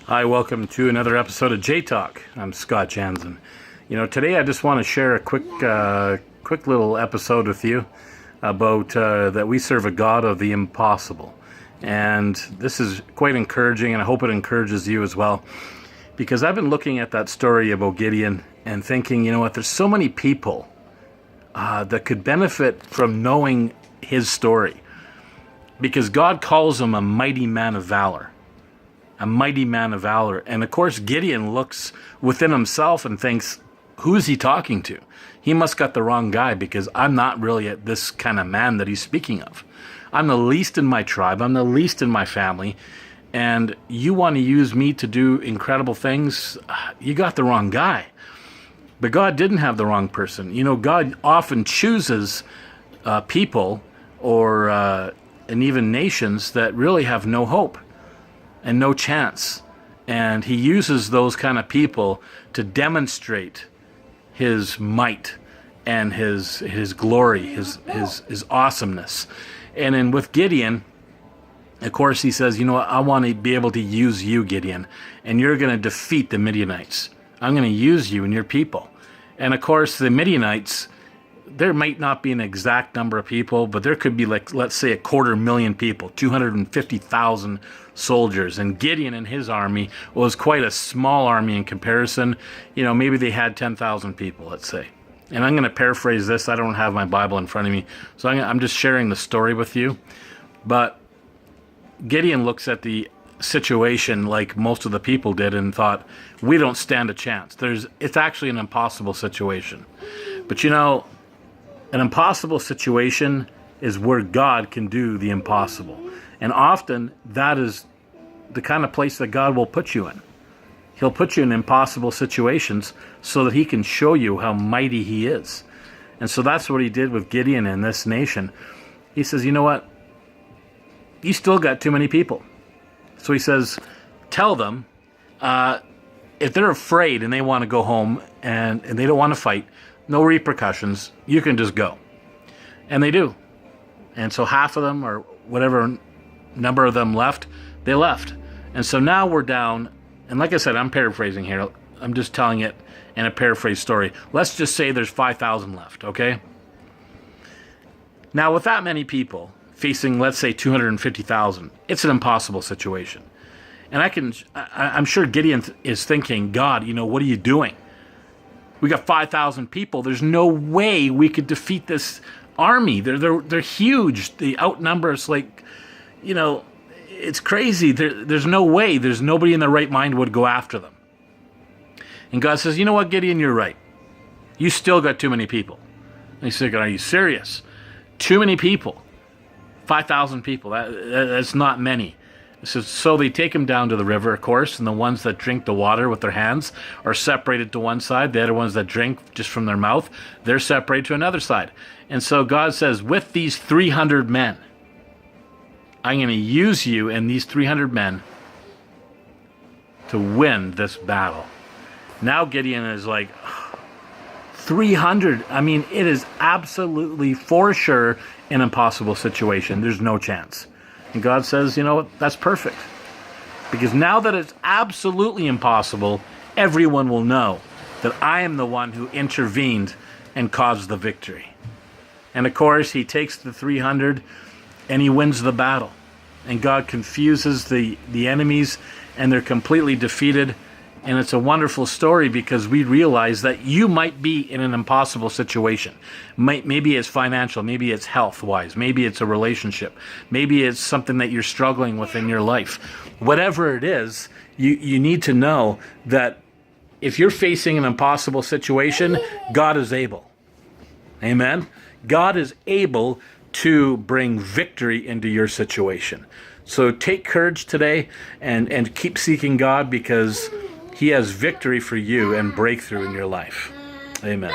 Hi, welcome to another episode of J Talk. I'm Scott Jansen. Today I just want to share a quick little episode with you about that we serve a God of the impossible. And this is quite encouraging, and I hope it encourages you as well. Because I've been looking at that story about Gideon and thinking, there's so many people that could benefit from knowing his story. Because God calls him a mighty man of valor. A mighty man of valor. And of course, Gideon looks within himself and thinks, who's he talking to? He must got the wrong guy, because I'm not really this kind of man that he's speaking of. I'm the least in my tribe. I'm the least in my family. And you want to use me to do incredible things? You got the wrong guy. But God didn't have the wrong person. God often chooses people and even nations that really have no hope and no chance. And he uses those kind of people to demonstrate his might and his glory, his awesomeness. And then with Gideon, of course, he says, I want to be able to use you, Gideon, and you're going to defeat the Midianites. I'm going to use you and your people. And of course, the Midianites, there might not be an exact number of people, but there could be, let's say, 250,000 people, 250,000 soldiers. And Gideon and his army was quite a small army in comparison. Maybe they had 10,000 people, let's say. And I'm going to paraphrase this. I don't have my Bible in front of me, so I'm just sharing the story with you. But Gideon looks at the situation like most of the people did and thought, we don't stand a chance. It's actually an impossible situation. But an impossible situation is where God can do the impossible. And often that is the kind of place that God will put you in. He'll put you in impossible situations so that he can show you how mighty he is. And so that's what he did with Gideon and this nation. He says, you know what? You still got too many people. So he says, tell them, if they're afraid and they want to go home and they don't want to fight, no repercussions, you can just go. And they do. And so half of them, or whatever number of them left, they left. And so now we're down, and like I said, I'm paraphrasing here. I'm just telling it in a paraphrase story. Let's just say there's 5,000 left, okay? Now with that many people facing, let's say, 250,000, it's an impossible situation. And I'm sure Gideon is thinking, God, what are you doing? We got 5,000 people. There's no way we could defeat this army. They're huge. They outnumber us it's crazy. There's no way. There's nobody in their right mind would go after them. And God says, you know what, Gideon, you're right. You still got too many people. And he's thinking, are you serious? Too many people. 5,000 people. That's not many. So they take him down to the river, of course, and the ones that drink the water with their hands are separated to one side. The other ones that drink just from their mouth, they're separated to another side. And so God says, with these 300 men, I'm going to use you and these 300 men to win this battle. Now Gideon is like, 300? I mean, it is absolutely, for sure, an impossible situation. There's no chance. And God says, that's perfect. Because now that it's absolutely impossible, everyone will know that I am the one who intervened and caused the victory. And of course, he takes the 300 and he wins the battle. And God confuses the enemies, and they're completely defeated. And it's a wonderful story because we realize that you might be in an impossible situation. Maybe it's financial, maybe it's health-wise, maybe it's a relationship, maybe it's something that you're struggling with in your life. Whatever it is, you need to know that if you're facing an impossible situation, God is able. Amen? God is able to bring victory into your situation. So take courage today and keep seeking God, because he has victory for you and breakthrough in your life. Amen.